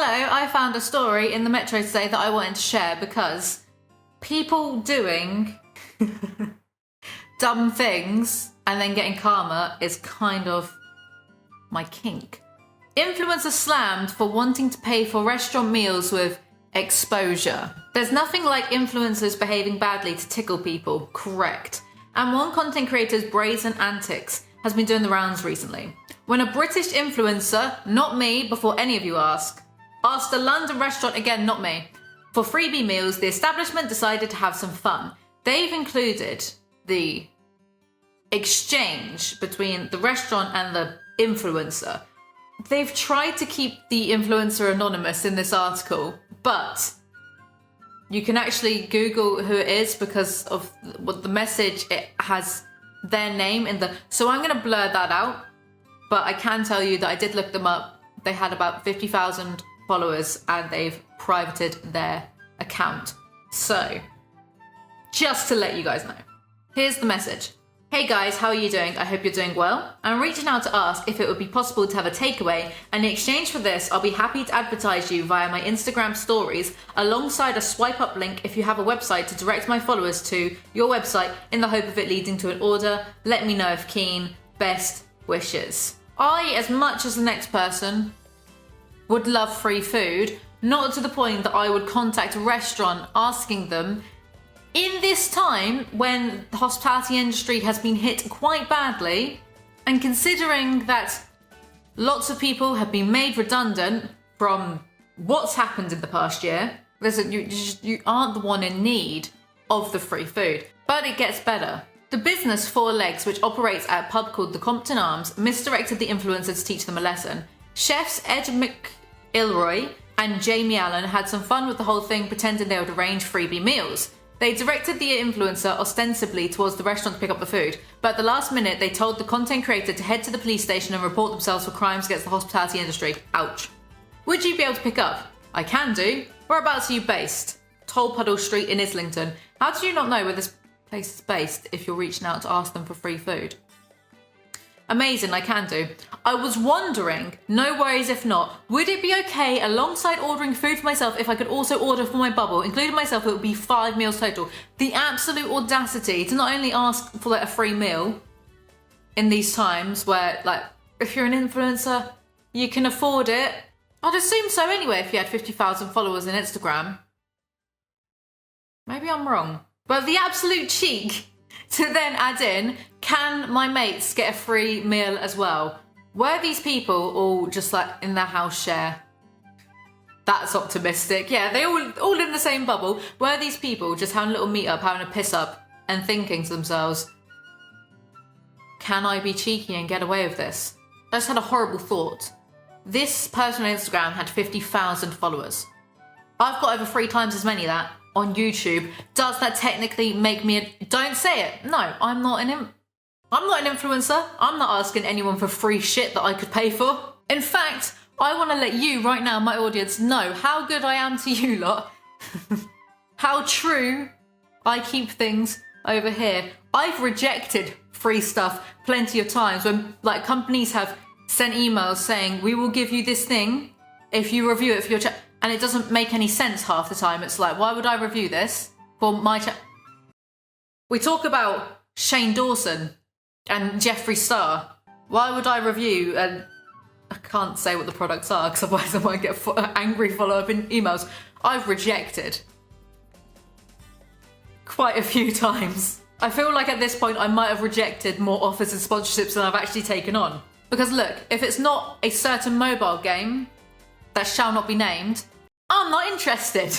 Hello, I found a story in the Metro today that I wanted to share because people doing dumb things and then getting karma is kind of my kink. Influencers slammed for wanting to pay for restaurant meals with exposure. There's nothing like influencers behaving badly to tickle people, correct. And one content creator's brazen antics has been doing the rounds recently. When a British influencer, not me before any of you asked a London restaurant, again not me, for freebie meals, the establishment decided to have some fun. They've included the exchange between the restaurant and the influencer. They've tried to keep the influencer anonymous in this article, but you can actually Google who it is because of what the message, it has their name in the... So I'm going to blur that out, but I can tell you that I did look them up. They had about 50,000 followers and they've privated their account. So, just to let you guys know, here's the message. Hey guys, how are you doing? I hope you're doing well. I'm reaching out to ask if it would be possible to have a takeaway, and in exchange for this, I'll be happy to advertise you via my Instagram stories alongside a swipe up link if you have a website to direct my followers to your website in the hope of it leading to an order. Let me know if keen. Best wishes. I, as much as the next person, would love free food, not to the point that I would contact a restaurant asking them in this time when the hospitality industry has been hit quite badly, and considering that lots of people have been made redundant from what's happened in the past year, you aren't the one in need of the free food. But it gets better. The business Four Legs, which operates at a pub called the Compton Arms, misdirected the influencer to teach them a lesson. Chefs Ed McIlroy and Jamie Allen had some fun with the whole thing, pretending they would arrange freebie meals. They directed the influencer ostensibly towards the restaurant to pick up the food, but at the last minute they told the content creator to head to the police station and report themselves for crimes against the hospitality industry. Ouch. Would you be able to pick up? I can do. Whereabouts are you based? Tolpuddle Street in Islington. How do you not know where this place is based if you're reaching out to ask them for free food? Amazing, I can do. I was wondering, no worries if not, would it be okay alongside ordering food for myself if I could also order for my bubble? Including myself, it would be 5 meals total. The absolute audacity to not only ask for like a free meal in these times where, like, if you're an influencer, you can afford it. I'd assume so anyway if you had 50,000 followers on Instagram. Maybe I'm wrong. But the absolute cheek to then add in, can my mates get a free meal as well? Were these people all just like in their house share? That's optimistic. Yeah, they all in the same bubble. Were these people just having a little meet up, having a piss up and thinking to themselves, can I be cheeky and get away with this? I just had a horrible thought. This person on Instagram had 50,000 followers. I've got over 3 times as many of that on YouTube. Does that technically make me a... Don't say it. No, I'm not an influencer. I'm not asking anyone for free shit that I could pay for. In fact, I want to let you right now, my audience, know how good I am to you lot. How true I keep things over here. I've rejected free stuff plenty of times when like companies have sent emails saying, we will give you this thing if you review it for your channel. And it doesn't make any sense half the time. It's like, why would I review this for my channel? We talk about Shane Dawson and Jeffree Star. Why would I review, and I can't say what the products are because otherwise I might get angry follow-up in emails. I've rejected quite a few times. I feel like at this point I might have rejected more offers and sponsorships than I've actually taken on. Because look, if it's not a certain mobile game that shall not be named, I'm not interested.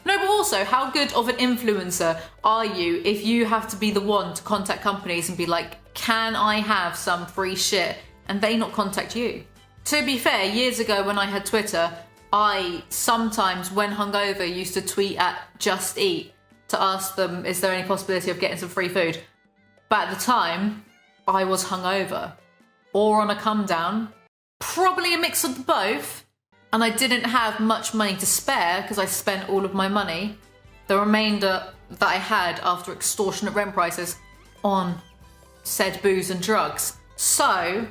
No, but also, how good of an influencer are you if you have to be the one to contact companies and be like, can I have some free shit? And they not contact you. To be fair, years ago when I had Twitter, I sometimes, when hungover, used to tweet at Just Eat to ask them, is there any possibility of getting some free food? But at the time, I was hungover or on a come down, probably a mix of the both. And I didn't have much money to spare because I spent all of my money, the remainder that I had after extortionate rent prices, on said booze and drugs. So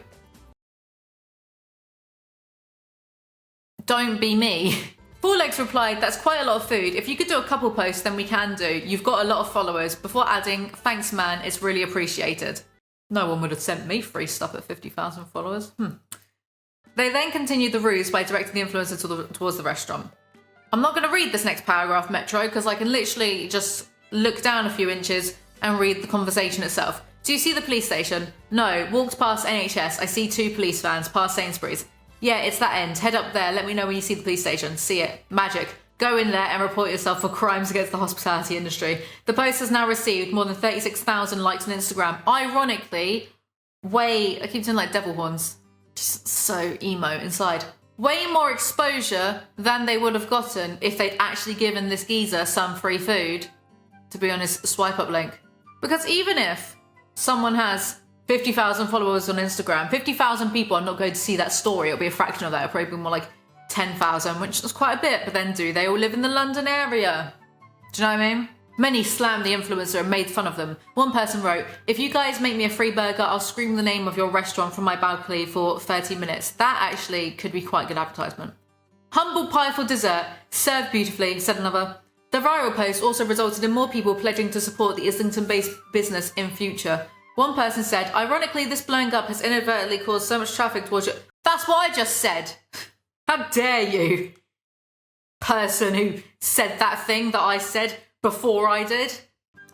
Don't be me. Four Legs replied, that's quite a lot of food. If you could do a couple posts, then we can do. You've got a lot of followers. Before adding, thanks man, it's really appreciated. No one would have sent me free stuff at 50,000 followers. They then continued the ruse by directing the influencer towards the restaurant. I'm not going to read this next paragraph, Metro, because I can literally just look down a few inches and read the conversation itself. Do you see the police station? No. Walked past NHS. I see 2 police vans past Sainsbury's. Yeah, it's that end. Head up there. Let me know when you see the police station. See it. Magic. Go in there and report yourself for crimes against the hospitality industry. The post has now received more than 36,000 likes on Instagram. Ironically, I keep doing like devil horns. Just so emo inside. Way more exposure than they would have gotten if they'd actually given this geezer some free food. To be honest, swipe up link. Because even if someone has 50,000 followers on Instagram, 50,000 people are not going to see that story. It'll be a fraction of that. It'll probably be more like 10,000, which is quite a bit. But then do they all live in the London area? Do you know what I mean? Many slammed the influencer and made fun of them. One person wrote, if you guys make me a free burger, I'll scream the name of your restaurant from my balcony for 30 minutes. That actually could be quite good advertisement. Humble pie for dessert, served beautifully, said another. The viral post also resulted in more people pledging to support the Islington-based business in future. One person said, ironically, this blowing up has inadvertently caused so much traffic towards you. That's what I just said. How dare you, person who said that thing that I said before I did.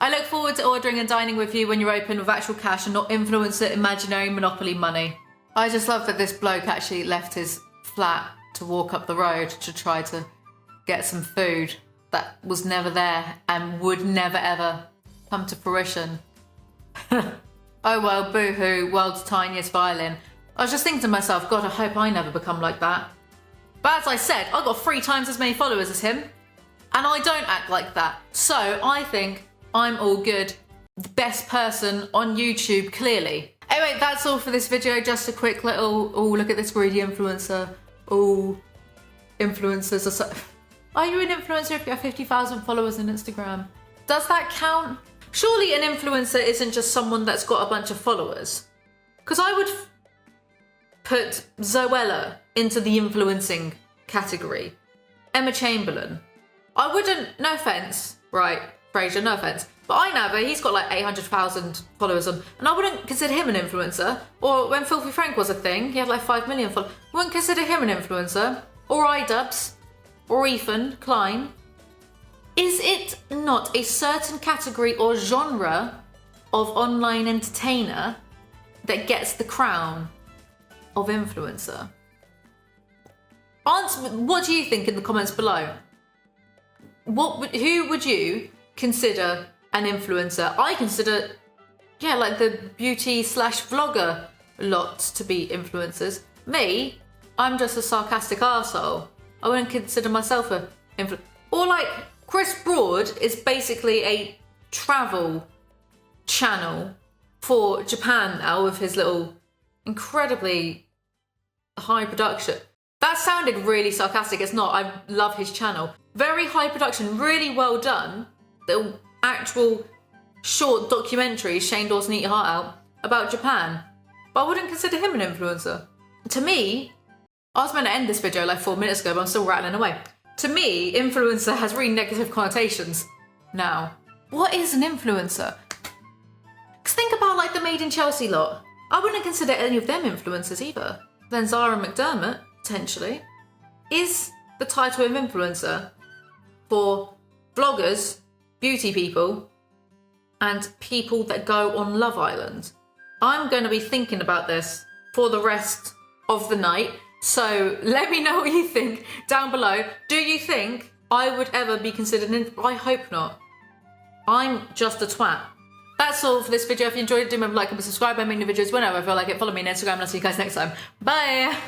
I look forward to ordering and dining with you when you're open with actual cash and not influencer imaginary monopoly money. I just love that this bloke actually left his flat to walk up the road to try to get some food that was never there and would never ever come to fruition. Oh well, boo-hoo, world's tiniest violin. I was just thinking to myself, God, I hope I never become like that. But as I said, I got 3 times as many followers as him. And I don't act like that. So I think I'm all good. The best person on YouTube, clearly. Anyway, that's all for this video. Just a quick little, oh, look at this greedy influencer. Oh, influencers are so... Are you an influencer if you have 50,000 followers on Instagram? Does that count? Surely an influencer isn't just someone that's got a bunch of followers. Because I would put Zoella into the influencing category. Emma Chamberlain. I wouldn't, no offence, right, Fraser, no offence, but Inaver, he's got like 800,000 followers on, and I wouldn't consider him an influencer. Or when Filthy Frank was a thing, he had like 5 million followers. Wouldn't consider him an influencer. Or iDubbbz. Or Ethan Klein. Is it not a certain category or genre of online entertainer that gets the crown of influencer? What do you think in the comments below? Who would you consider an influencer? I consider, yeah, like the beauty/vlogger lots to be influencers. Me, I'm just a sarcastic arsehole. I wouldn't consider myself a influencer. Or like Chris Broad is basically a travel channel for Japan now with his little incredibly high production. That sounded really sarcastic. It's not. I love his channel. Very high production, really well done. The actual short documentary, Shane Dawson Eat Your Heart Out, about Japan. But I wouldn't consider him an influencer. To me, I was meant to end this video like 4 minutes ago, but I'm still rattling away. To me, influencer has really negative connotations now. What is an influencer? Because think about like the Made in Chelsea lot. I wouldn't consider any of them influencers either. Then Zara McDermott, potentially, is the title of influencer for vloggers, beauty people, and people that go on Love Island. I'm going to be thinking about this for the rest of the night. So let me know what you think down below. Do you think I would ever be considered an influencer? I hope not. I'm just a twat. That's all for this video. If you enjoyed it, do remember to like and subscribe. I make new videos whenever I feel like it. Follow me on Instagram and I'll see you guys next time. Bye!